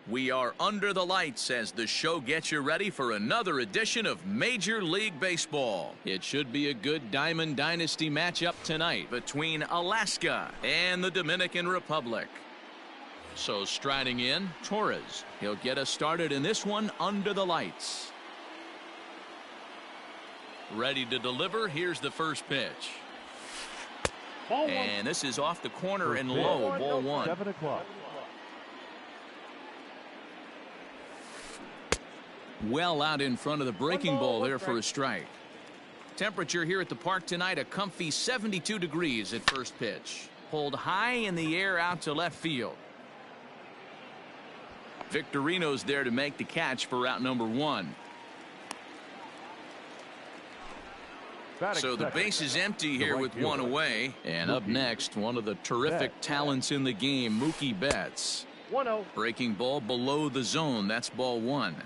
We are under the lights as the show gets you ready for another edition of Major League Baseball. It should be a good Diamond Dynasty matchup tonight between Alaska and the Dominican Republic. So striding in, Torres. He'll get us started in this one under the lights. Ready to deliver. Here's the first pitch. And this is off the corner and low, ball one. 7 o'clock. Well out in front of the breaking ball there for a strike. Temperature here at the park tonight, a comfy 72 degrees at first pitch. Pulled high in the air out to left field. Victorino's there to make the catch for out number one. So the base is empty here with one away. And up next, one of the terrific talents in the game, Mookie Betts. 1-0. Breaking ball below the zone. That's ball one.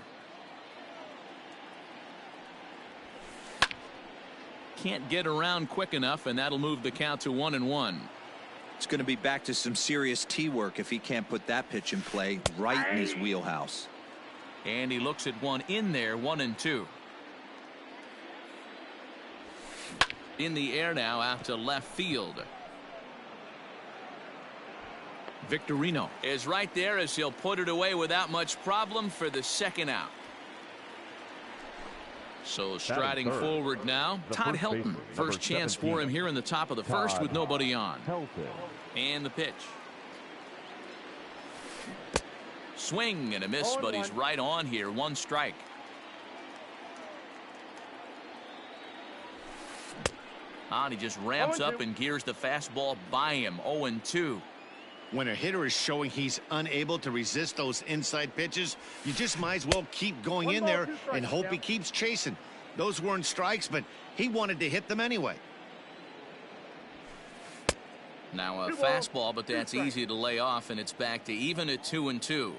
Can't get around quick enough, and that'll move the count to 1-1. It's going to be back to some serious tee work if he can't put that pitch in play right in his wheelhouse. And he looks at one in there, 1-2. In the air now out to left field. Victorino is right there as he'll put it away without much problem for the second out. So striding forward now, Todd Helton. First chance for him here in the top of the first with nobody on. And the pitch. Swing and a miss, but he's right on here. One strike. And he just ramps up and gears the fastball by him. 0-2. When a hitter is showing he's unable to resist those inside pitches, you just might as well keep going in there and hope he keeps chasing. Those weren't strikes, but he wanted to hit them anyway. Now a fastball, but that's easy to lay off, and it's back to even at 2-2.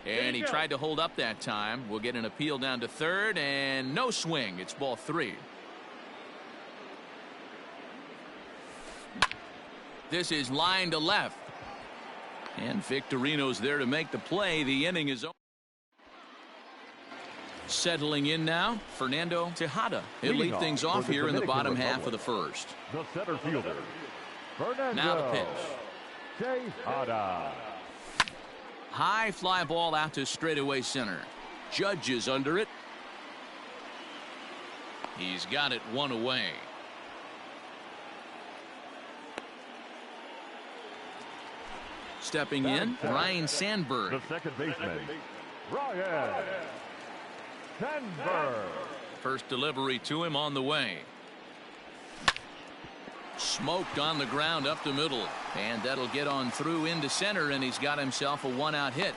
And he tried to hold up that time. We'll get an appeal down to third, and no swing. It's ball three. This is line to left. And Victorino's there to make the play. The inning is over. Settling in now, Fernando Tejada. He'll lead things off here in the bottom half of the first. The center fielder, Fernando. Now the pitch. Tejada. High fly ball out to straightaway center. Judge is under it. He's got it one away. Stepping in, Ryan Sandberg. The second baseman, Ryan Sandberg. First delivery to him on the way. Smoked on the ground up the middle. And that'll get on through into center, and he's got himself a one-out hit.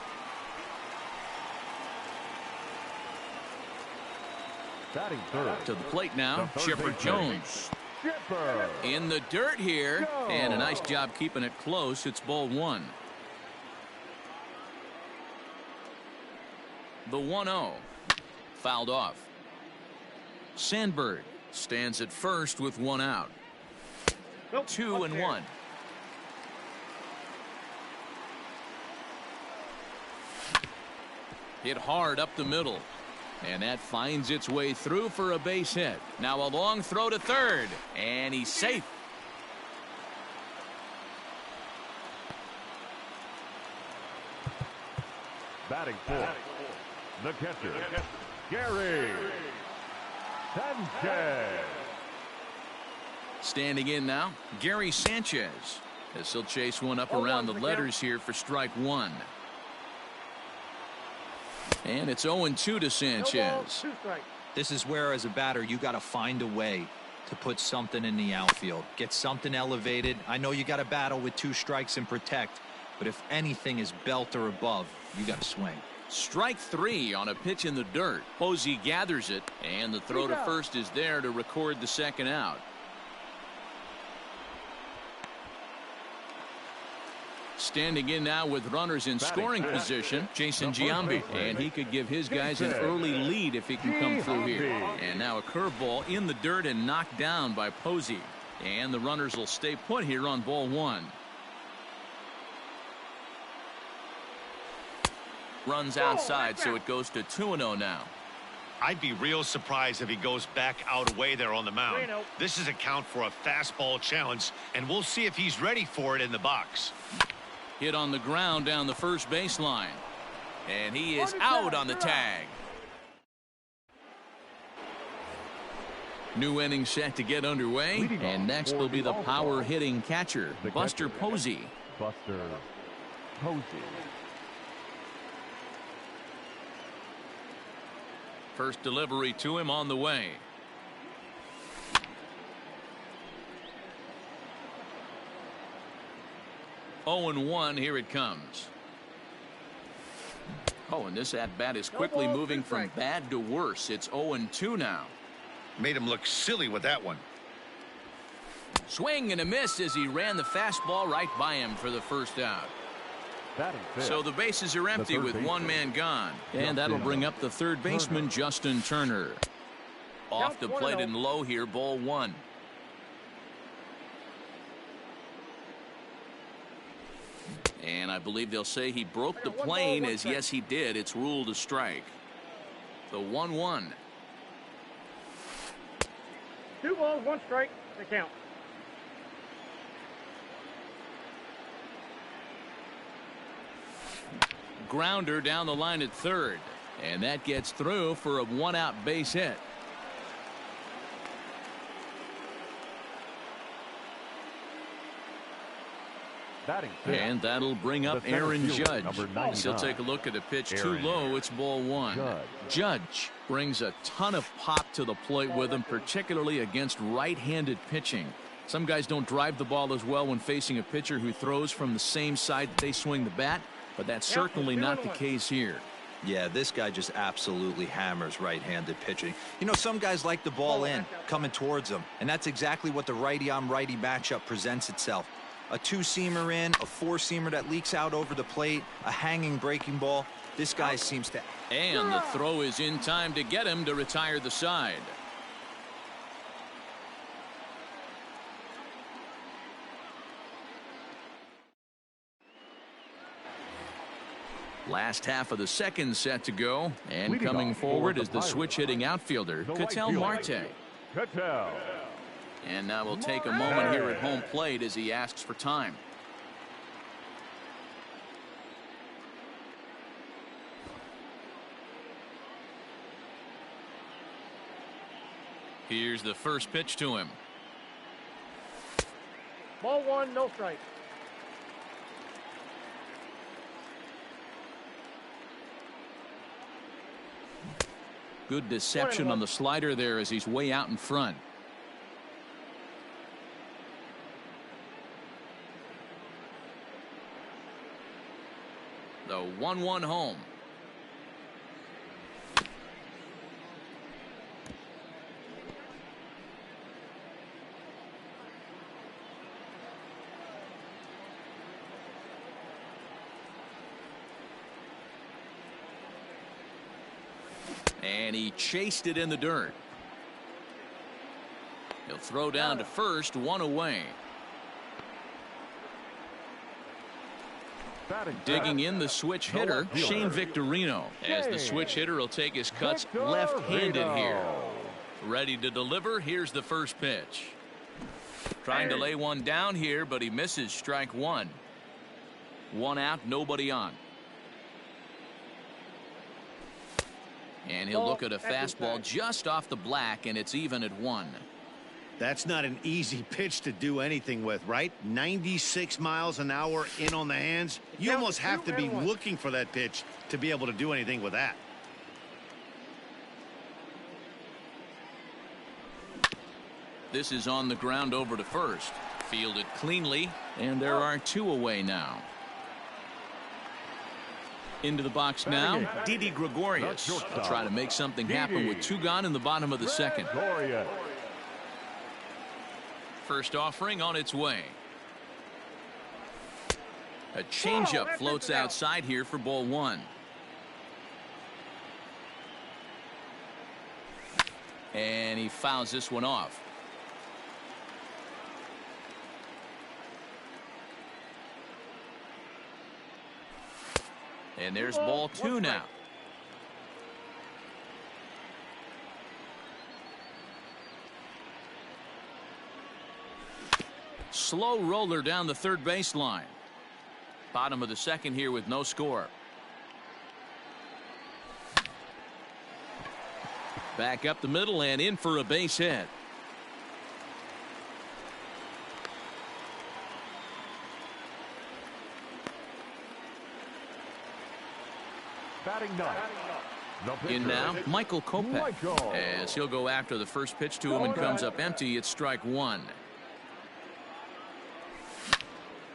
Batting third. To the plate now, Chipper Jones. Chipper. In the dirt here, and a nice job keeping it close. It's ball one. The 1-0. Fouled off. Sandberg stands at first with one out. 2-1. Hit hard up the middle. And that finds its way through for a base hit. Now a long throw to third. And he's safe. Batting fourth. The catcher, Gary Sanchez. Standing in now, Gary Sanchez. As he'll chase one up around the letters here for strike one. And it's 0-2 to Sanchez. This is where, as a batter, you got to find a way to put something in the outfield. Get something elevated. I know you got to battle with two strikes and protect, but if anything is belt or above, you got to swing. Strike three on a pitch in the dirt. Posey gathers it, and the throw to first is there to record the second out. Standing in now with runners in scoring position, Jason Giambi. And he could give his guys an early lead if he can come through here. And now a curveball in the dirt and knocked down by Posey. And the runners will stay put here on ball one. Runs outside, so it goes to 2-0 now. I'd be real surprised if he goes back out away there on the mound. This is a count for a fastball challenge, and we'll see if he's ready for it in the box. Hit on the ground down the first baseline. And he is out on the tag. New inning set to get underway. And next will be the power hitting catcher, Buster Posey. Buster Posey. First delivery to him on the way. Oh, and 1, here it comes. Oh, and this at-bat is quickly moving from bad to worse. It's 0-2 now. Made him look silly with that one. Swing and a miss as he ran the fastball right by him for the first out. So the bases are empty with one man gone. And that'll bring up the third baseman, Justin Turner. Off the plate and low here, ball 1. And I believe they'll say he broke the plane, as yes he did. It's ruled a strike. The 1-1. 2 balls, 1 strike. They count. Grounder down the line at third. And that gets through for a 1-out base hit. And that'll bring up Aaron Judge. He'll take a look at the pitch too low. It's ball 1. Judge brings a ton of pop to the plate with him, particularly against right-handed pitching. Some guys don't drive the ball as well when facing a pitcher who throws from the same side that they swing the bat, but that's certainly not the case here. Yeah, this guy just absolutely hammers right-handed pitching. You know, some guys like the ball in, coming towards them, and that's exactly what the righty-on-righty matchup presents itself. A 2-seamer in, a 4-seamer that leaks out over the plate, a hanging breaking ball. This guy seems to... And the throw is in time to get him to retire the side. Last half of the second set to go, and coming forward is the switch-hitting outfielder, Ketel Marte. And now we'll take a moment here at home plate as he asks for time. Here's the first pitch to him. Ball 1, no strike. Good deception on the slider there as he's way out in front. The 1-1 home. And he chased it in the dirt. He'll throw down to first, 1 away. Digging in the switch hitter, Shane Victorino, as the switch hitter will take his cuts left-handed here. Ready to deliver. Here's the first pitch. Trying to lay one down here, but he misses. Strike 1. 1 out, nobody on. And he'll look at a fastball just off the black, and it's even at 1. That's not an easy pitch to do anything with, right? 96 miles an hour in on the hands. You almost have to be looking for that pitch to be able to do anything with that. This is on the ground over to first. Fielded cleanly, and there are 2 away now. Into the box now, Didi Gregorius will try to make something happen with 2 gone in the bottom of the second. First offering on its way. A changeup floats outside here for ball 1. And he fouls this one off. And there's ball 2 now. Slow roller down the third baseline. Bottom of the second here with no score. Back up the middle and in for a base hit. Batting ninth. In now, Michael Kopech. As he'll go after the first pitch to him and comes up empty, it's strike 1.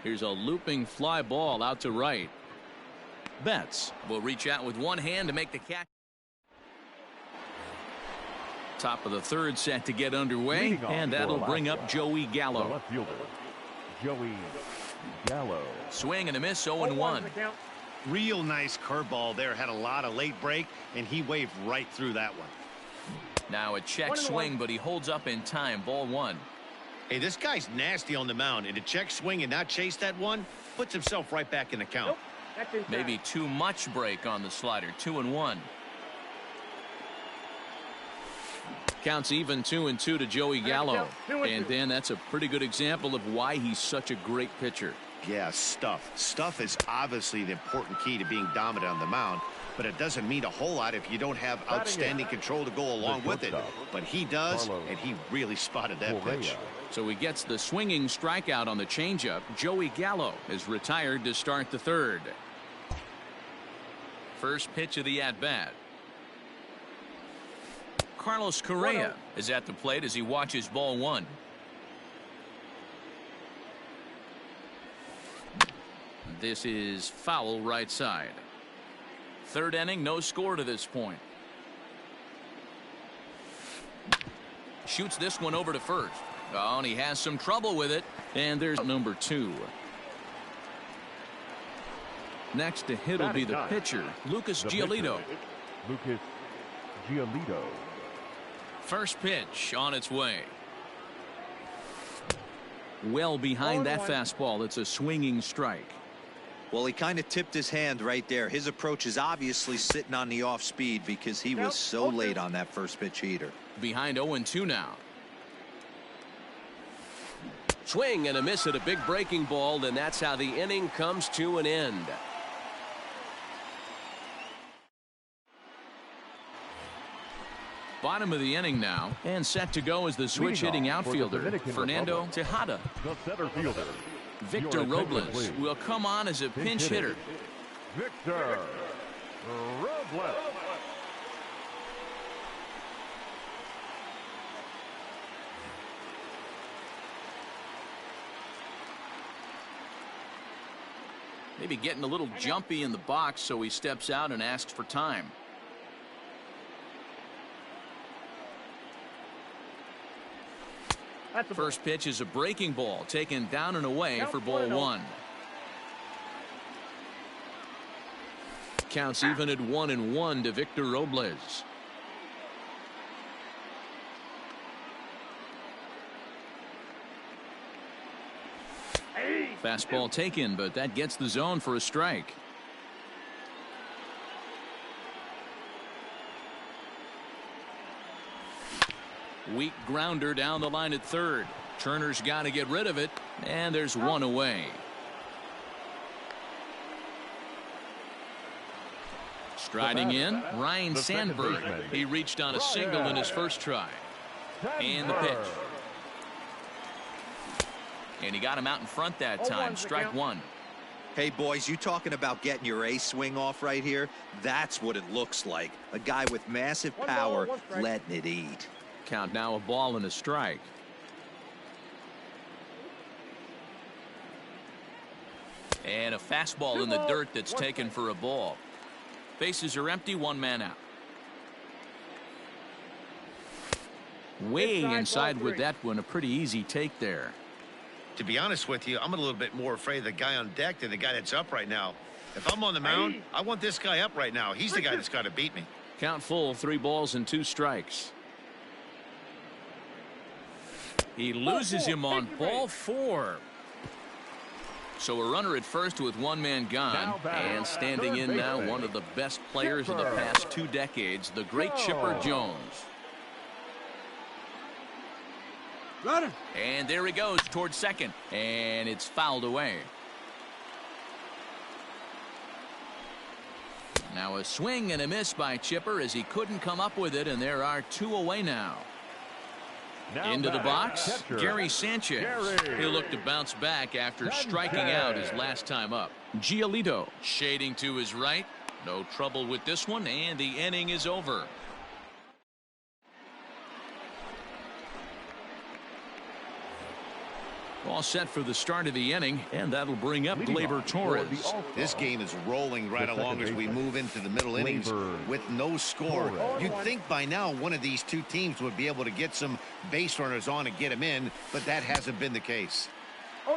Here's a looping fly ball out to right. Betts will reach out with one hand to make the catch. Top of the third set to get underway, and that'll bring up Joey Gallo. Left fielder, Joey Gallo. Swing and a miss, 0-1. Real nice curveball there. Had a lot of late break, and he waved right through that one. Now a check swing, but he holds up in time. Ball 1. Hey, this guy's nasty on the mound, and to check swing and not chase that one puts himself right back in the count. Maybe too much break on the slider. 2-1. Counts even 2-2 to Joey Gallo. And then that's a pretty good example of why he's such a great pitcher. Yeah, stuff. Stuff is obviously the important key to being dominant on the mound, but it doesn't mean a whole lot if you don't have outstanding control to go along with it. But he does, and he really spotted that pitch. So he gets the swinging strikeout on the changeup. Joey Gallo is retired to start the third. First pitch of the at-bat. Carlos Correa is at the plate as he watches ball 1. This is foul right side. Third inning, no score to this point. Shoots this one over to first. Oh, and he has some trouble with it. And there's number 2. Next to hit will be the pitcher, Lucas Giolito. Lucas Giolito. First pitch on its way. Well behind that fastball. It's a swinging strike. Well, he kind of tipped his hand right there. His approach is obviously sitting on the off speed because he was so late on that first pitch heater. Behind 0-2 now. Swing and a miss at a big breaking ball, and that's how the inning comes to an end. Bottom of the inning now, and set to go is the switch hitting outfielder, Fernando Tejada. The center fielder, Victor Robles will come on as a pinch hitter. Victor Robles. Maybe getting a little jumpy in the box, so he steps out and asks for time. First pitch is a breaking ball taken down and away for ball 1. Counts even at 1-1 to Victor Robles. Fastball taken, but that gets the zone for a strike. Weak grounder down the line at third. Turner's got to get rid of it, and there's one away. Striding in, Ryan Sandberg. He reached on a single in his first try. And the pitch. And he got him out in front that time. Strike 1. Hey, boys, you talking about getting your A swing off right here? That's what it looks like. A guy with massive power letting it eat. Count now, a ball and a strike. And a fastball in the dirt that's taken for a ball. Bases are empty, one man out. Way inside with that one, a pretty easy take there. To be honest with you, I'm a little bit more afraid of the guy on deck than the guy that's up right now. If I'm on the mound, I want this guy up right now. He's the guy that's got to beat me. Count full, 3 balls and 2 strikes. He loses him on ball 4. So a runner at first with one man gone, and standing in now one of the best players of the past 2 decades, the great Chipper Jones. Runner. And there he goes towards second, and it's fouled away. Now a swing and a miss by Chipper as he couldn't come up with it, and there are 2 away now. Into the box, Gary Sanchez. He'll look to bounce back after striking out his last time up. Giolito shading to his right. No trouble with this one, and the inning is over. All set for the start of the inning, and that'll bring up Gleyber Torres. This game is rolling right along as we move into the middle innings with no score. You'd think by now one of these 2 teams would be able to get some base runners on and get them in, but that hasn't been the case.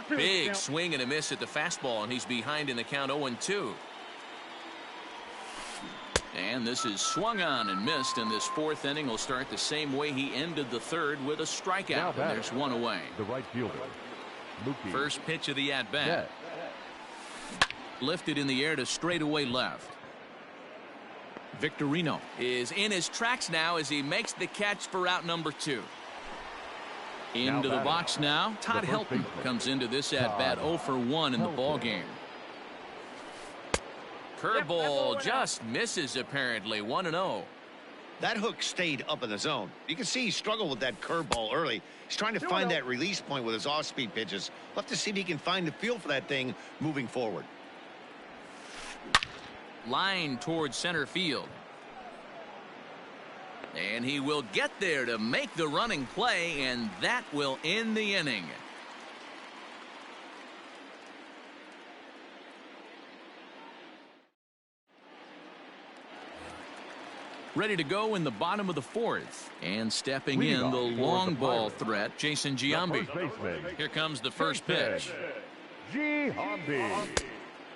Big swing and a miss at the fastball, and he's behind in the count 0-2. And this is swung on and missed, and this 4th inning will start the same way he ended the 3rd with a strikeout, and there's 1 away. The right fielder. First pitch of the at-bat. Lifted in the air to straightaway left. Victorino is in his tracks now as he makes the catch for out number 2. Into the box now. Todd Helton comes into this at-bat 0 for 1 in the ballgame. Curveball just misses apparently. 1-0. That hook stayed up in the zone. You can see he struggled with that curveball early. He's trying to find that release point with his off-speed pitches. We'll have to see if he can find the feel for that thing moving forward. Line towards center field. And he will get there to make the running play, and that will end the inning. Ready to go in the bottom of the 4th. And stepping in the long ball threat, Jason Giambi. Here comes the first pitch. Giambi.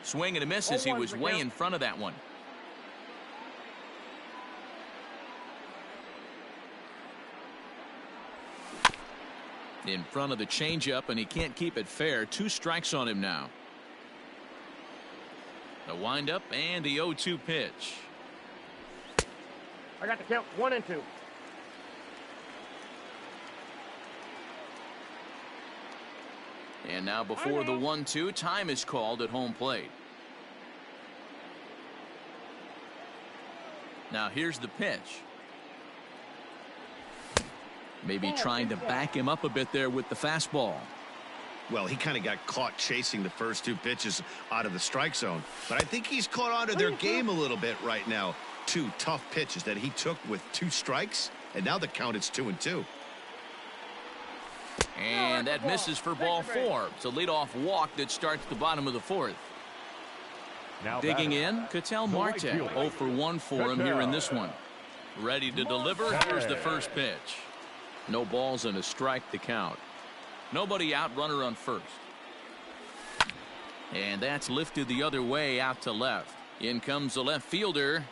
Swing and a miss as he was way in front of that one. In front of the changeup, and he can't keep it fair. 2 strikes on him now. The windup and the 0-2 pitch. I got the count 1-2. And now before the 1-2, time is called at home plate. Now here's the pitch. Maybe trying to back him up a bit there with the fastball. Well, he kind of got caught chasing the first 2 pitches out of the strike zone. But I think he's caught on to their game a little bit right now. 2 tough pitches that he took with 2 strikes, and now the count is 2-2. And that misses for ball 4. It's a leadoff walk that starts the bottom of the 4th. Now digging in, Ketel Marte. 0 for 1 for him here in this one. Ready to deliver. Here's the first pitch. No balls and a strike to count. Nobody out, runner on first. And that's lifted the other way out to left. In comes the left fielder.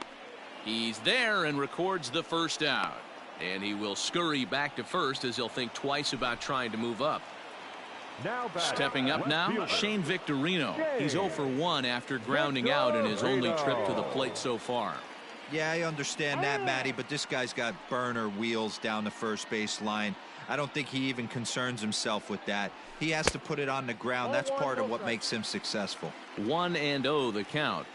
He's there and records the first out. And he will scurry back to first as he'll think twice about trying to move up. Stepping up now, Shane Victorino. He's 0 for 1 after grounding out in his only trip to the plate so far. Yeah, I understand that, Matty, but this guy's got burner wheels down the first base line. I don't think he even concerns himself with that. He has to put it on the ground. That's part of what makes him successful. 1-0 the count.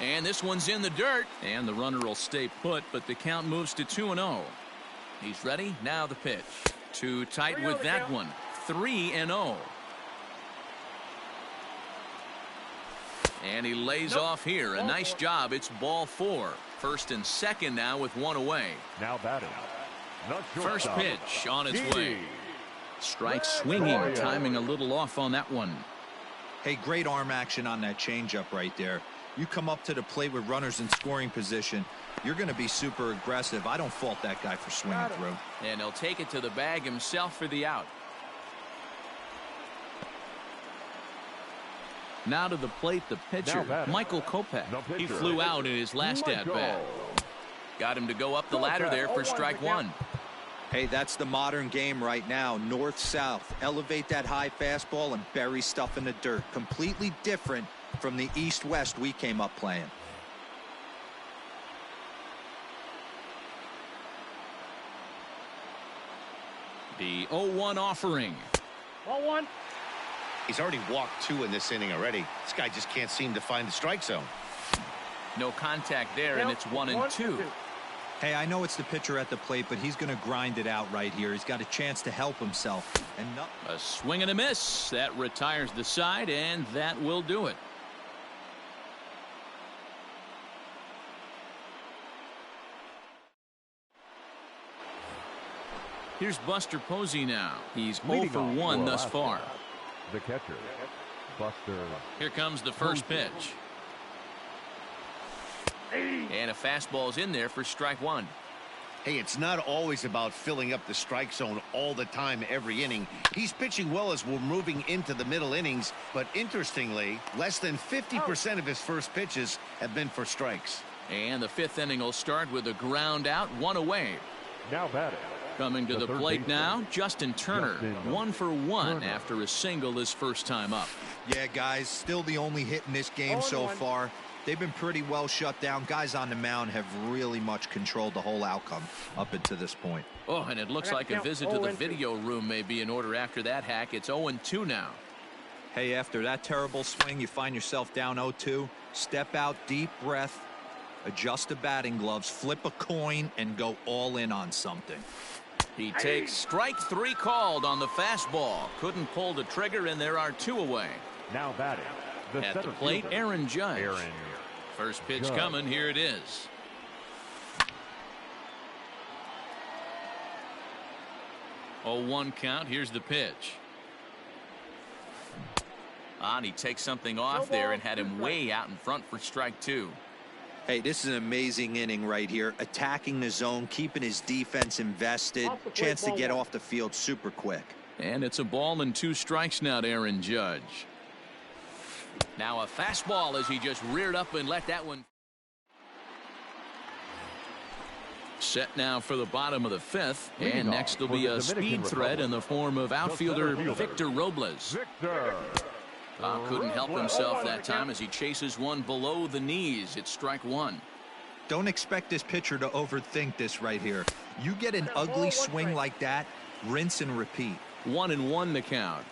And this one's in the dirt, and the runner will stay put, but the count moves to 2-0. He's ready. Now the pitch. Too tight with that one. 3-0. And he lays off here. A nice job. It's ball 4. First and second now with 1 away. Now batting. First pitch on its way. Strike swinging. Timing a little off on that one. Hey, great arm action on that changeup right there. You come up to the plate with runners in scoring position, you're going to be super aggressive. I don't fault that guy for swinging through. And he'll take it to the bag himself for the out. Now to the plate, the pitcher, Michael Kopech. He flew out in his last at-bat. Got him to go up the ladder there for strike 1. Hey, that's the modern game right now. North-south. Elevate that high fastball and bury stuff in the dirt. Completely different from the east-west we came up playing. The 0-1 offering. 0-1. He's already walked 2 in this inning already. This guy just can't seem to find the strike zone. No contact there, and it's 1-2. Hey, I know it's the pitcher at the plate, but he's going to grind it out right here. He's got a chance to help himself. And a swing and a miss. That retires the side, and that will do it. Here's Buster Posey now. He's 0 for 1 thus far. The catcher, Buster. Here comes the first pitch. And a fastball's in there for strike 1. Hey, it's not always about filling up the strike zone all the time every inning. He's pitching well as we're moving into the middle innings, but interestingly, less than 50% of his first pitches have been for strikes. And the 5th inning will start with a ground out, 1 away. Now batting. Coming to the plate now, Justin Turner. 1 for 1 after a single his first time up. Yeah, guys, still the only hit in this game so far. They've been pretty well shut down. Guys on the mound have really much controlled the whole outcome up until this point. Oh, and it looks like a visit to the video room may be in order after that hack. It's 0-2 now. Hey, after that terrible swing, you find yourself down 0-2. Step out, deep breath, adjust the batting gloves, flip a coin, and go all in on something. He takes strike 3 called on the fastball. Couldn't pull the trigger, and there are 2 away. Now batting. At the plate, fielder, Aaron Judge. First pitch coming. Here it is. 0-1 count. Here's the pitch. And he takes something off there and had him way out in front for strike 2. Hey, this is an amazing inning right here. Attacking the zone, keeping his defense invested. Chance to get off the field super quick. And it's a ball and 2 strikes now to Aaron Judge. Now a fastball as he just reared up and let that one. Set now for the bottom of the 5th. And next will be a speed threat in the form of outfielder Victor Robles. Couldn't help himself that time as he chases one below the knees. It's strike 1. Don't expect this pitcher to overthink this right here. You get an ugly swing like that, rinse and repeat. 1-1 the count.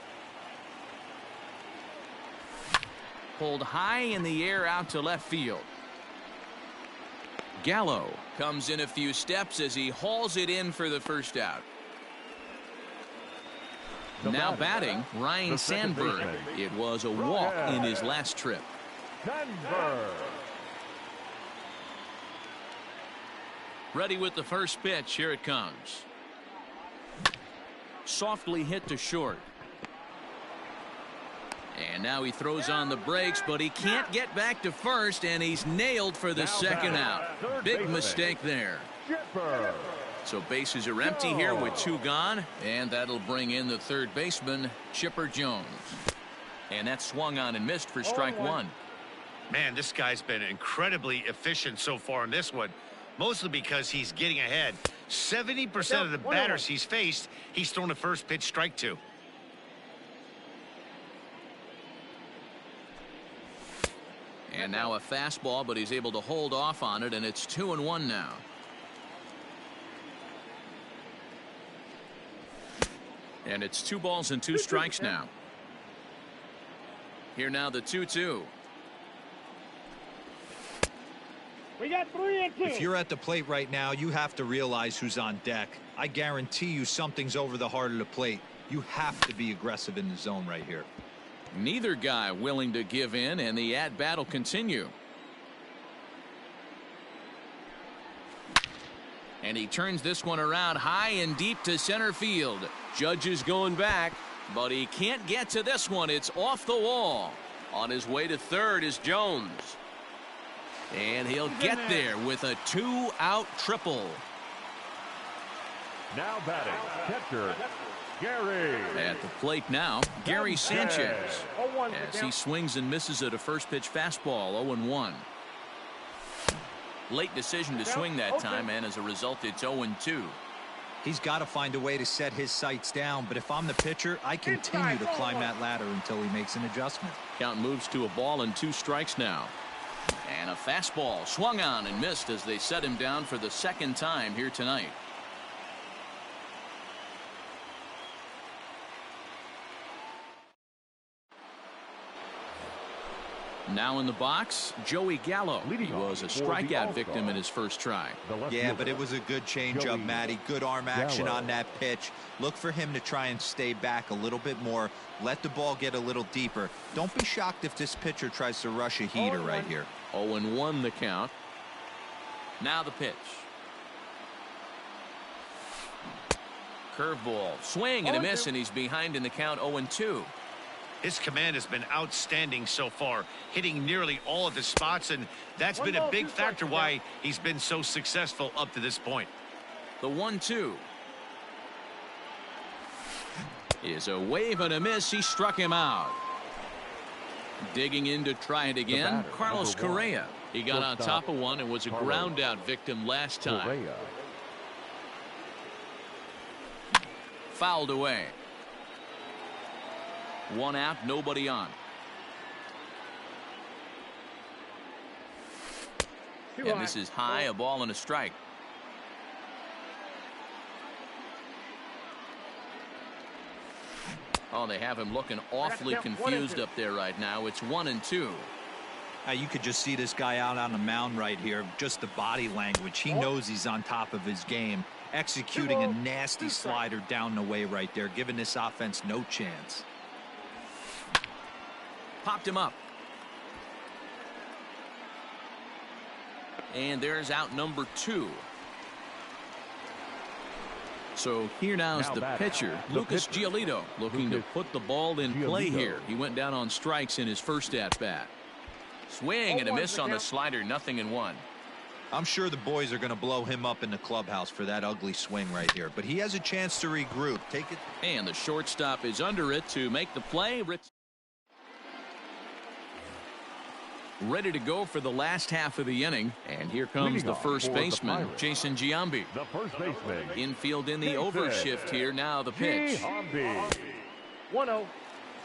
Pulled high in the air out to left field. Gallo comes in a few steps as he hauls it in for the first out. Now batting, Ryan Sandberg. It was a walk in his last trip. Ready with the first pitch. Here it comes. Softly hit to short. And now he throws on the brakes, but he can't get back to first, and he's nailed for the second out. Big mistake there. So bases are empty here with 2 gone, and that'll bring in the third baseman, Chipper Jones. And that swung on and missed for strike 1. Man, this guy's been incredibly efficient so far in this one, mostly because he's getting ahead. 70% of the batters he's faced, he's thrown a first pitch strike to. And now a fastball, but he's able to hold off on it, and it's 2-1 now. And it's 2 balls and 2 strikes now. Here now the 2-2. We got 3 and 2. If you're at the plate right now, you have to realize who's on deck. I guarantee you something's over the heart of the plate. You have to be aggressive in the zone right here. Neither guy willing to give in, and the at-bat will continue. And he turns this one around high and deep to center field. Judge is going back, but he can't get to this one. It's off the wall. On his way to third is Jones. And he'll get there with a 2-out triple. Now batting, catcher Gary. At the plate now, Gary Sanchez. As he swings and misses at a first pitch fastball, 0-1. Late decision to swing that time, and as a result, it's 0-2. He's got to find a way to set his sights down, but if I'm the pitcher, I continue to climb that ladder until he makes an adjustment. Count moves to a ball and 2 strikes now. And a fastball swung on and missed as they set him down for the 2nd time here tonight. Now in the box, Joey Gallo. He was a strikeout victim in his first try. Yeah, but it was a good changeup, Matty. Good arm action on that pitch. Look for him to try and stay back a little bit more. Let the ball get a little deeper. Don't be shocked if this pitcher tries to rush a heater right here. 0-1 the count. Now the pitch. Curveball, swing and a miss, and he's behind in the count 0-2. His command has been outstanding so far, hitting nearly all of his spots, and that's been a big factor why he's been so successful up to this point. The 1-2 is a wave and a miss. He struck him out. Digging in to try it again, Carlos Correa. He got on top of one and was a ground out victim last time. Fouled away. 1 out, nobody on. And this is high, a ball and a strike. Oh, they have him looking awfully confused up there right now. It's 1-2. You could just see this guy out on the mound right here. Just the body language. He knows he's on top of his game. Executing a nasty slider down the way right there, giving this offense no chance. Popped him up. And there's out number 2. So here now is the pitcher, Lucas Giolito, looking to put the ball in play here. He went down on strikes in his first at-bat. Swing and a miss on the slider, 0-1. I'm sure the boys are going to blow him up in the clubhouse for that ugly swing right here, but he has a chance to regroup. Take it. And the shortstop is under it to make the play. Ready to go for the last half of the inning, and here comes the first baseman, Jason Giambi. The first baseman. Infield in the overshift here. Now the pitch. 1-0.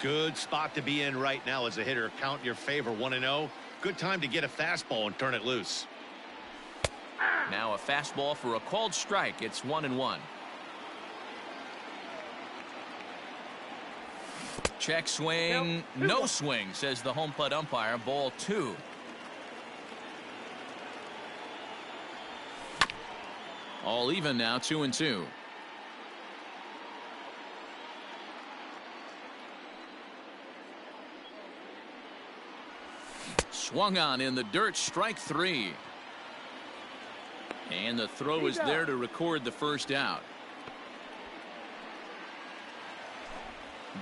Good spot to be in right now as a hitter. Count in your favor, 1-0. Good time to get a fastball and turn it loose. Now a fastball for a called strike. It's 1-1. Check swing, no swing, says the home plate umpire. Ball 2. All even now, 2-2. Swung on in the dirt, strike 3. And the throw is there to record the first out.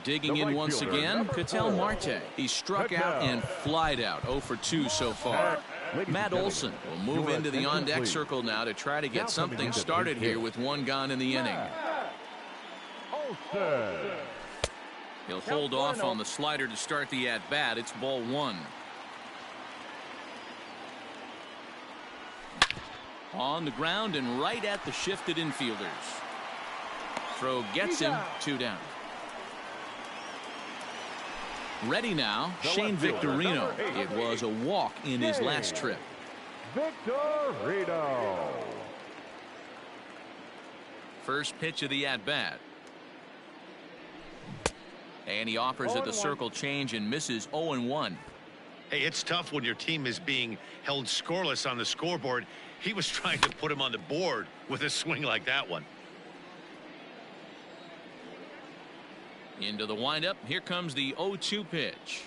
Digging in once again, Ketel Marte. He struck out and flied out. 0 for 2 so far. Matt Olson will move into the on-deck circle now to try to get something started here with 1 gone in the inning. He'll hold off on the slider to start the at-bat. It's ball 1. On the ground and right at the shifted infielders. Throw gets him. 2 down. Ready now, Shane Victorino. It was a walk in his last trip. Victorino. First pitch of the at-bat. And he offers at the circle change and misses. 0-1. Hey, it's tough when your team is being held scoreless on the scoreboard. He was trying to put him on the board with a swing like that one. Into the windup. Here comes the 0-2 pitch.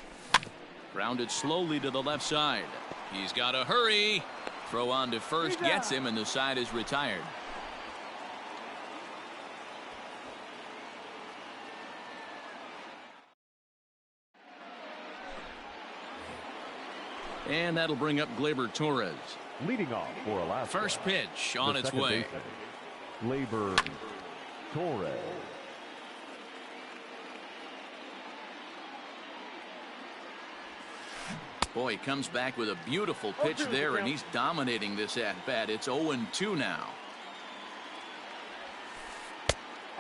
Grounded slowly to the left side. He's got to hurry. Throw on to first gets him, and the side is retired. And that'll bring up Gleyber Torres. Leading off for Alaska. First pitch on its way. Gleyber Torres. Boy, he comes back with a beautiful pitch there, and he's dominating this at-bat. It's 0-2 now.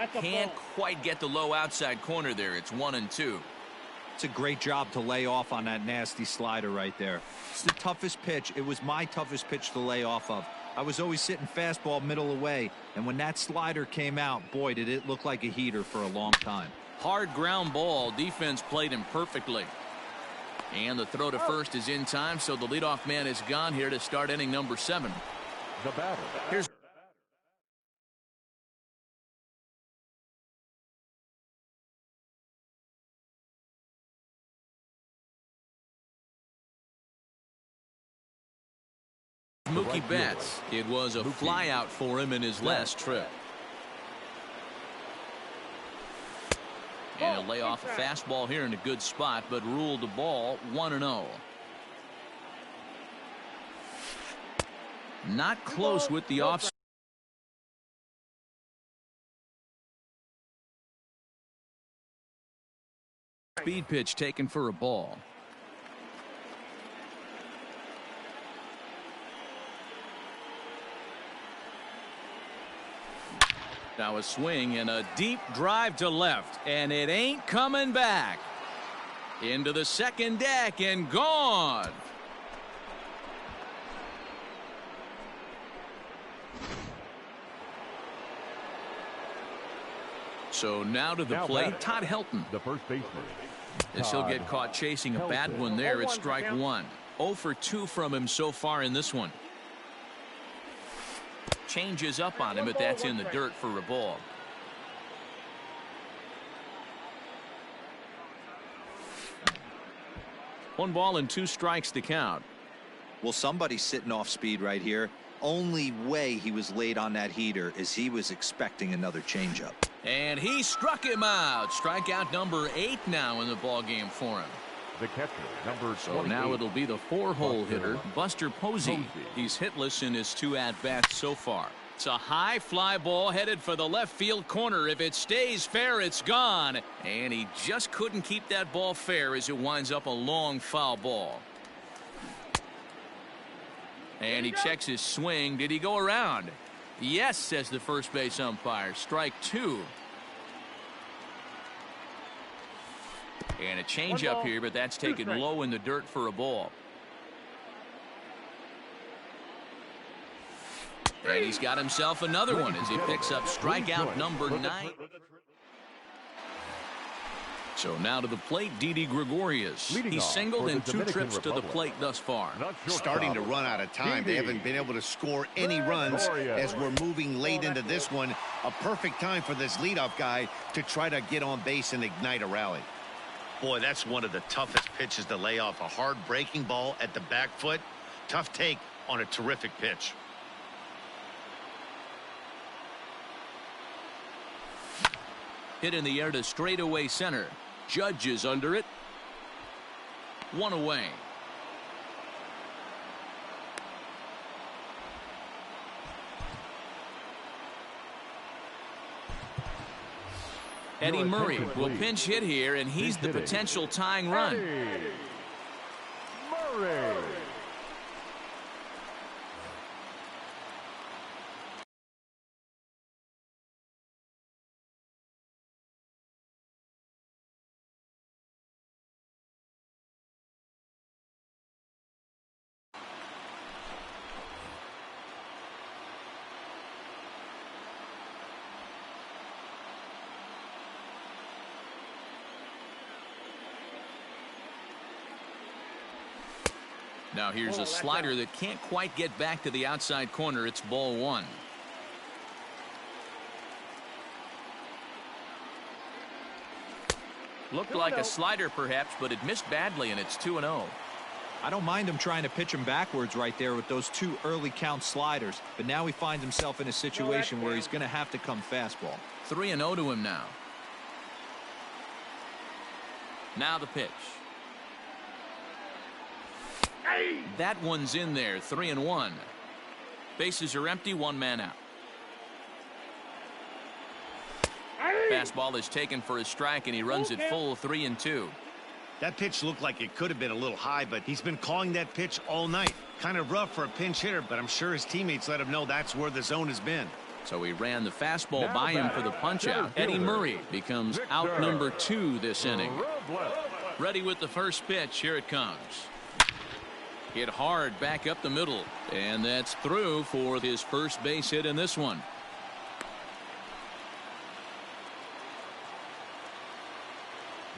Can't quite get the low outside corner there. It's 1-2. It's a great job to lay off on that nasty slider right there. It's the toughest pitch. It was my toughest pitch to lay off of. I was always sitting fastball middle away, and when that slider came out, boy, did it look like a heater for a long time. Hard ground ball. Defense played him perfectly. And the throw to first is in time, so the leadoff man is gone here to start inning number 7. The batter. Here's Mookie Betts. It was a flyout for him in his last trip. And he'll lay off a fastball here in a good spot, but ruled the ball 1-0. Not close with the off. Speed pitch taken for a ball. Now a swing and a deep drive to left, and it ain't coming back. Into the second deck and gone. So now to the plate, Todd Helton. The first baseman. As he'll get caught chasing a bad one there. It's strike 1. 0 for 2 from him so far in this one. Changes up on him, but that's in the dirt for a ball. One ball and 2 strikes to count. Well, somebody's sitting off speed right here. Only way he was late on that heater is he was expecting another changeup. And he struck him out. Strikeout number 8 now in the ball game for him. The catcher, number 28. So now it'll be the 4-hole hitter, Buster Posey. He's hitless in his 2 at-bats so far. It's a high fly ball headed for the left field corner. If it stays fair, it's gone. And he just couldn't keep that ball fair as it winds up a long foul ball. And he checks his swing. Did he go around? Yes, says the first base umpire. Strike 2. And a changeup here, but that's taken low in the dirt for a ball. And he's got himself another one as he picks up strikeout number 9. So now to the plate, Didi Gregorius. He's singled in 2 trips to the plate thus far. Starting to run out of time. They haven't been able to score any runs as we're moving late into this one. A perfect time for this leadoff guy to try to get on base and ignite a rally. Boy, that's one of the toughest pitches to lay off. A hard breaking ball at the back foot. Tough take on a terrific pitch. Hit in the air to straightaway center. Judge is under it. 1 away. Eddie Murray will pinch hit here, and he's the potential tying run. Murray. Now here's a slider that can't quite get back to the outside corner. It's ball 1. Looked like a slider perhaps, but it missed badly, and it's 2-0. I don't mind him trying to pitch him backwards right there with those 2 early count sliders, but now he finds himself in a situation where he's going to have to come fastball. 3-0 to him now. Now the pitch. That one's in there. 3-1. Bases are empty. 1 man out. Fastball is taken for a strike, and he runs it full. 3-2. That pitch looked like it could have been a little high, but he's been calling that pitch all night. Kind of rough for a pinch hitter, but I'm sure his teammates let him know that's where the zone has been. So he ran the fastball by him for the punch-out. Eddie Murray becomes out number 2 this inning. Ready with the first pitch. Here it comes. Hit hard back up the middle. And that's through for his first base hit in this one.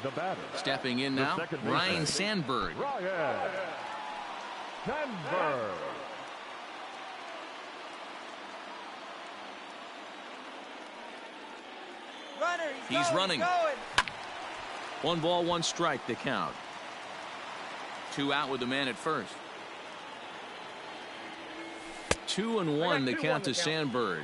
The batter. Stepping in now, Ryan Sandberg. Ryan Sandberg. He's running. 1 ball, 1 strike the count. 2 out with the man at first. 2-1 the count to Sandberg.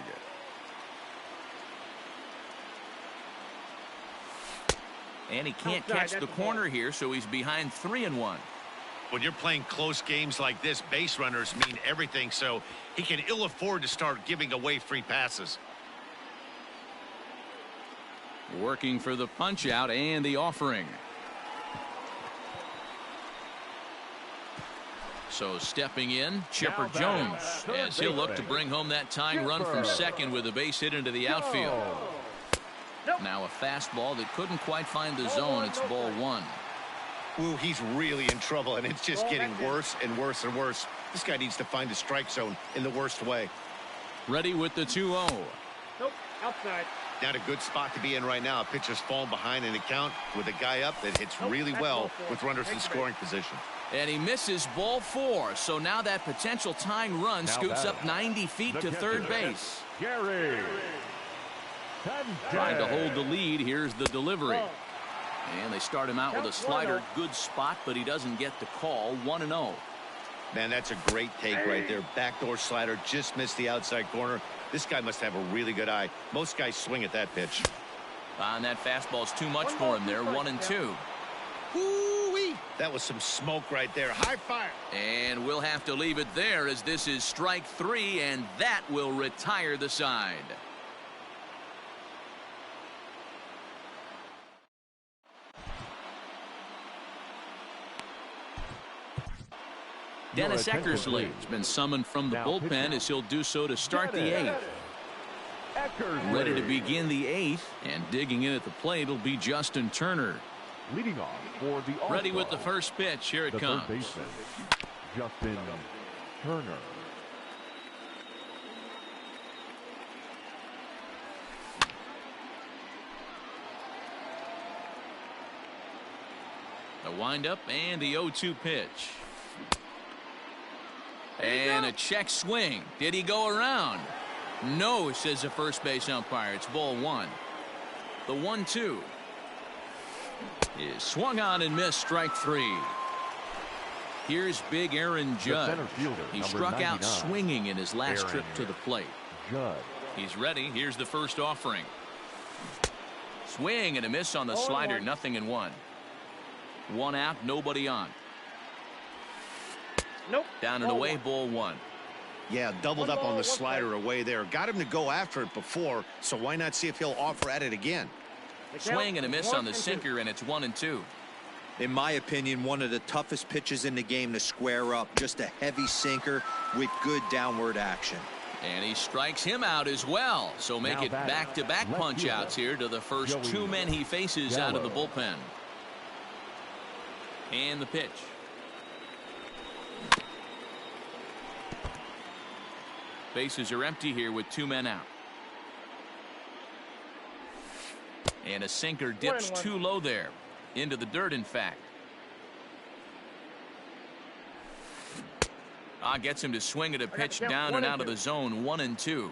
And he can't catch the corner here, so he's behind 3-1. When you're playing close games like this, base runners mean everything, so he can ill afford to start giving away free passes. Working for the punch out and the offering. So stepping in, Chipper Jones, as he'll look to bring home that tying run from second with a base hit into the outfield. Now a fastball that couldn't quite find the zone. It's ball 1. Ooh, he's really in trouble, and it's just getting worse and worse and worse. This guy needs to find the strike zone in the worst way. Ready with the 2-0. Nope, outside. Not a good spot to be in right now. A pitcher's falling behind in the count with a guy up that hits really well with runners in scoring position. And he misses ball 4. So now that potential tying run scoots up 90 feet to third base. Gary. Trying to hold the lead. Here's the delivery. And they start him out with a slider. Good spot, but he doesn't get the call. 1-0. Man, that's a great take right there. Backdoor slider, just missed the outside corner. This guy must have a really good eye. Most guys swing at that pitch. And that fastball's too much for him there. 1-2. Woo-wee. That was some smoke right there. High five. And we'll have to leave it there, as this is strike 3, and that will retire the side. Dennis Eckersley has been summoned from the bullpen, as he'll do so to start the 8th. Ready to begin the 8th, and digging in at the plate will be Justin Turner. Leading off for the All-Star. Ready with the first pitch. Here it comes. Third baseman, Justin Turner. The windup and the 0-2 pitch. And a check swing. Did he go around? No, says the first base umpire. It's ball 1. The 1-2 is swung on and missed. Strike 3. Here's big Aaron Judd. He struck out swinging in his last trip to the plate. He's ready. Here's the first offering. Swing and a miss on the slider. 0-1. 1 out, nobody on. Nope. Down and away, ball 1. Yeah, doubled up on the slider away there. Got him to go after it before, so why not see if he'll offer at it again? Swing and a miss on the sinker, and it's 1-2. In my opinion, one of the toughest pitches in the game to square up. Just a heavy sinker with good downward action. And he strikes him out as well. So make it back-to-back punch-outs here to the first 2 men he faces out of the bullpen. And the pitch. Bases are empty here with 2 men out. And a sinker dips too low there. Into the dirt, in fact. Gets him to swing at a pitch down and out of the zone. 1-2.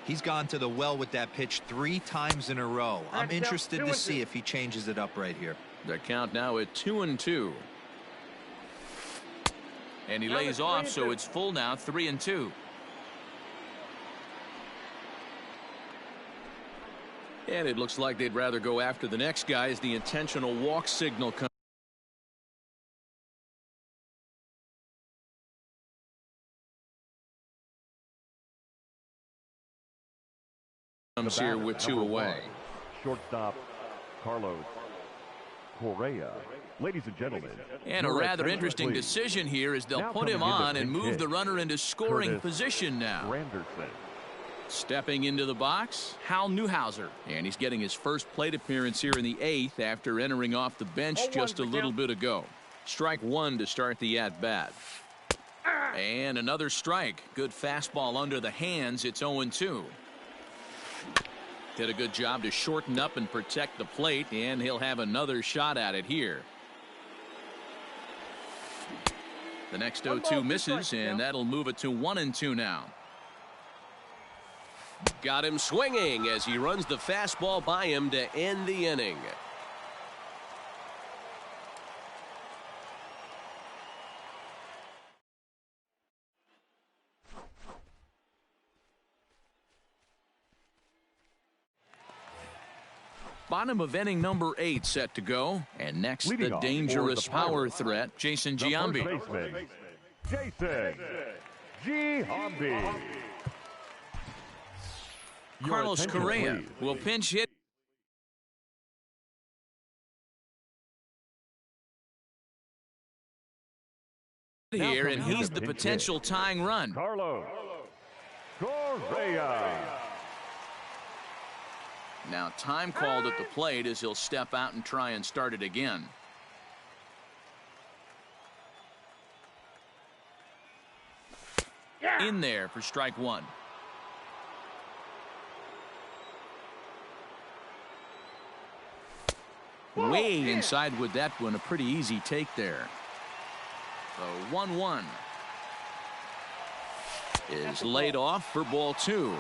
He's gone to the well with that pitch 3 times in a row. I'm interested to see if he changes it up right here. The count now at 2-2. And he lays off, so it's full now. 3-2. And it looks like they'd rather go after the next guy as the intentional walk signal comes here with 2 away. Shortstop Carlos Correa. Ladies and gentlemen. And a rather interesting decision here, as they'll put him on and move the runner into scoring position now. Granderson. Stepping into the box, Hal Newhouser. And he's getting his first plate appearance here in the 8th after entering off the bench just a little bit ago. Strike one to start the at-bat. And another strike. Good fastball under the hands. It's 0-2. Did a good job to shorten up and protect the plate, and he'll have another shot at it here. The next 0-2 misses, and that'll move it to 1-2 now. Got him swinging as he runs the fastball by him to end the inning. Bottom of inning number 8 set to go. And next, Leading the off dangerous for the power Pirates, threat, Jason the Giambi. first baseman, Jason Giambi. Your Carlos attention, Correa please. will pinch hit here, and coming in he's to the pinch potential hit, tying run. Carlos Correa. Now time called at the plate as he'll step out and try and start it again. In there for strike one. Way inside with that one. A pretty easy take there. The 1-1 is laid off for ball two.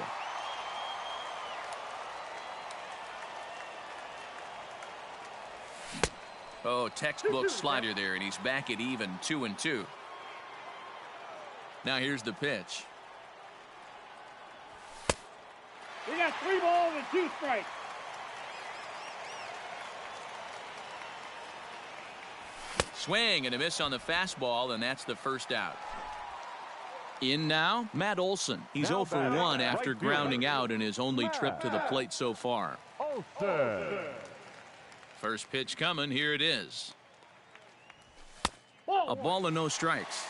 Oh, textbook slider there, and he's back at even 2-2. Now here's the pitch. We got 3 balls and 2 strikes. Swing and a miss on the fastball, and that's the first out. In now, Matt Olson. He's 0 for 1 after grounding out in his only trip to the plate so far. Olsen. First pitch coming. Here it is. A ball and no strikes.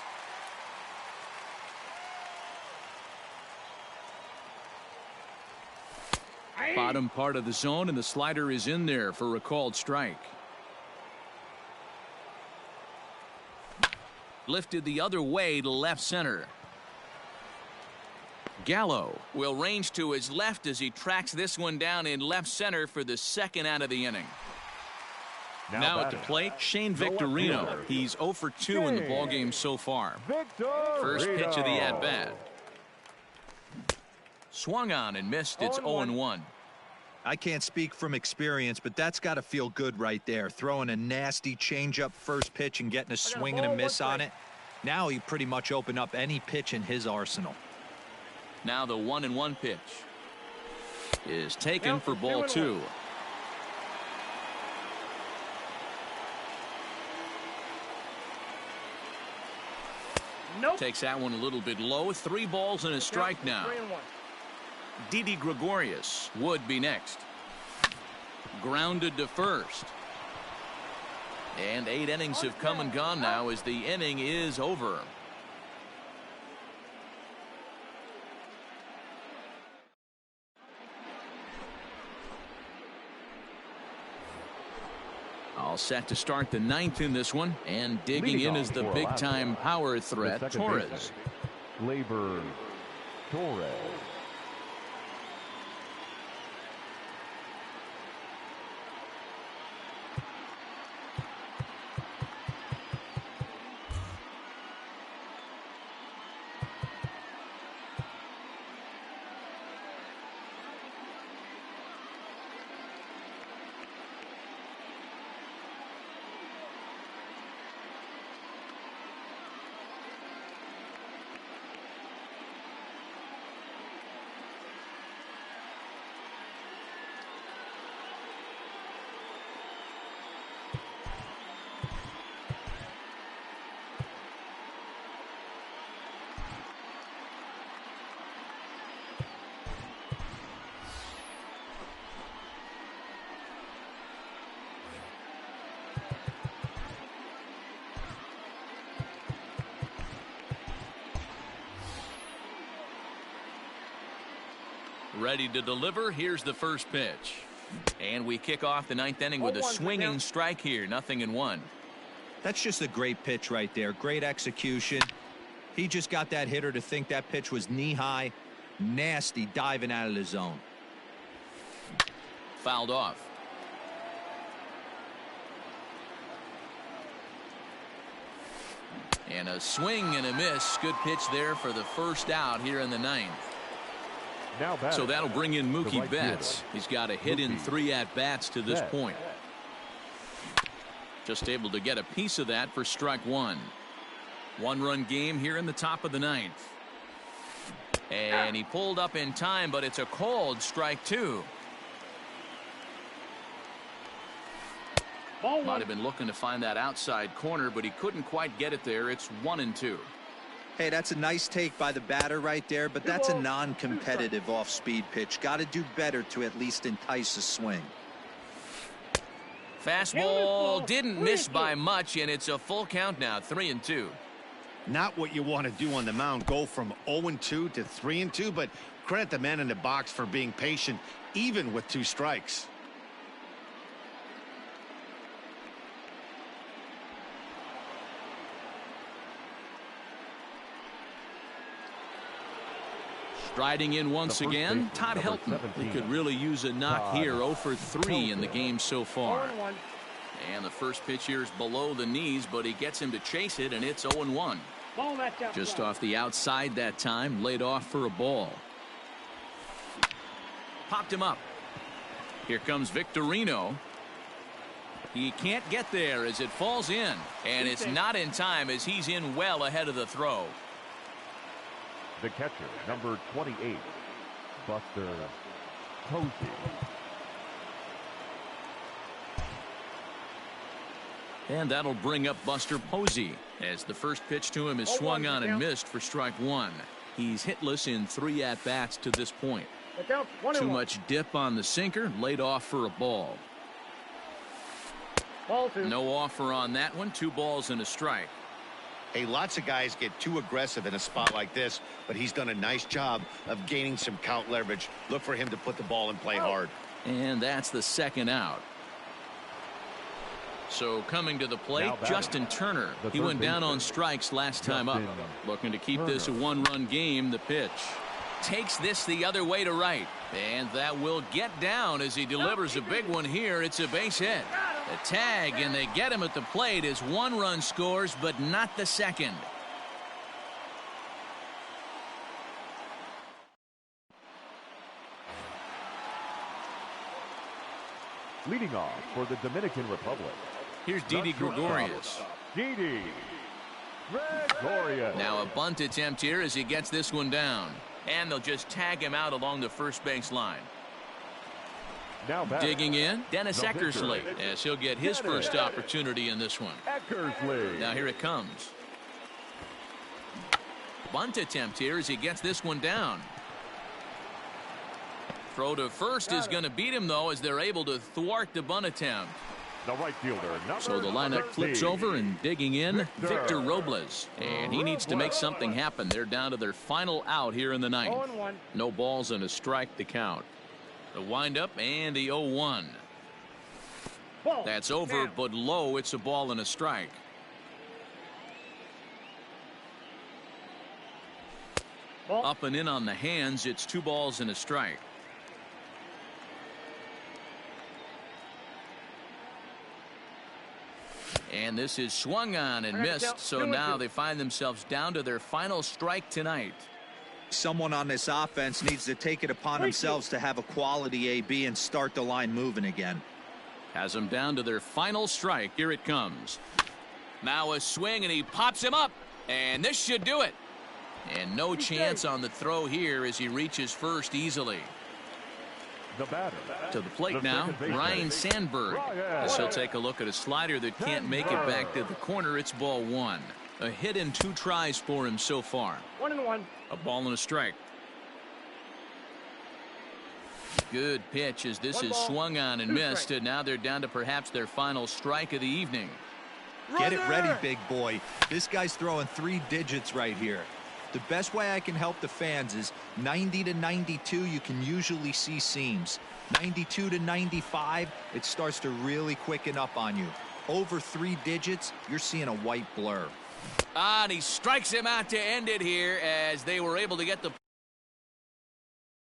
Bottom part of the zone, and the slider is in there for a called strike. Lifted the other way to left center. Gallo will range to his left as he tracks this one down in left center for the second out of the inning. Now at the plate, Shane Victorino. He's 0 for 2 in the ballgame so far. First pitch of the at-bat. Swung on and missed. It's 0-1. I can't speak from experience, but that's got to feel good right there. Throwing a nasty changeup first pitch and getting a swing and a miss on it. Now he pretty much opened up any pitch in his arsenal. Now the 1-1 pitch is taken for ball two. Takes that one a little bit low. 3 balls and a strike now. Didi Gregorius would be next. Grounded to first. And 8 innings have come and gone now as the inning is over. All set to start the 9th in this one, and digging in is the big-time power threat, Torres. Gleyber Torres. Ready to deliver. Here's the first pitch. And we kick off the ninth inning with a swinging strike here. 0-1. That's just a great pitch right there. Great execution. He just got that hitter to think that pitch was knee-high. Nasty diving out of the zone. Fouled off. And a swing and a miss. Good pitch there for the first out here in the ninth. So that'll bring in Mookie Betts. He's got a hit in 3 at-bats to this point. Just able to get a piece of that for strike 1. 1-run game here in the top of the ninth. And he pulled up in time, but it's a called strike 2. Might have been looking to find that outside corner, but he couldn't quite get it there. It's 1-2. Hey, that's a nice take by the batter right there, but that's a non-competitive off-speed pitch. Got to do better to at least entice a swing. Fastball didn't miss by much, and it's a full count now. 3-2. Not what you want to do on the mound. Go from 0-2 to 3-2, but credit the man in the box for being patient, even with 2 strikes. Striding in once again, Todd Helton. He could really use a knock here. 0 for 3 in the game so far. And the first pitch here is below the knees, but he gets him to chase it, and it's 0-1. Just off the outside that time, laid off for a ball. Popped him up. Here comes Victorino. He can't get there as it falls in, and it's not in time as he's in well ahead of the throw. The catcher, number 28, Buster Posey. And that'll bring up Buster Posey as the first pitch to him is swung on and missed for strike 1. He's hitless in 3 at-bats to this point. Too much dip on the sinker, laid off for a ball. No offer on that one. 2 balls and a strike. Hey, lots of guys get too aggressive in a spot like this, but he's done a nice job of gaining some count leverage. Look for him to put the ball in play hard. And that's the second out. So coming to the plate, Justin Turner. He went down on strikes last time up. Looking to keep this a 1-run game. The pitch takes this the other way to right. And that will get down as he delivers a big one here. It's a base hit. The tag, and they get him at the plate as 1 run scores, but not the second. Leading off for the Dominican Republic. Here's Didi Gregorius. Didi Gregorius. Now a bunt attempt here as he gets this one down. And they'll just tag him out along the first base line. Now digging in, Dennis Eckersley, as he'll get his first opportunity in this one. Eckersley. Now here it comes. Bunt attempt here as he gets this one down. Throw to first is going to beat him, though, as they're able to thwart the bunt attempt. The right fielder, so the lineup flips over, and digging in, Victor Robles. And he needs to make something happen. They're down to their final out here in the ninth. No balls and a strike to count. The windup and the 0-1. That's over, but low. It's a ball and a strike. Up and in on the hands. It's 2 balls and a strike. And this is swung on and missed. So now they find themselves down to their final strike tonight. Someone on this offense needs to take it upon themselves to have a quality AB and start the line moving again. Has them down to their final strike. Here it comes. Now a swing, and he pops him up. And this should do it. And no chance on the throw here as he reaches first easily. The batter. To the plate now, Ryan Sandberg. As he'll take a look at a slider that can't make it back to the corner. It's ball 1. A hit and 2 tries for him so far. 1-1. A ball and a strike. Good pitch as this is swung on and missed. And now they're down to perhaps their final strike of the evening. Get it ready, big boy. This guy's throwing 3 digits right here. The best way I can help the fans is 90 to 92, you can usually see seams. 92 to 95, it starts to really quicken up on you. Over 3 digits, you're seeing a white blur. And he strikes him out to end it here as they were able to get the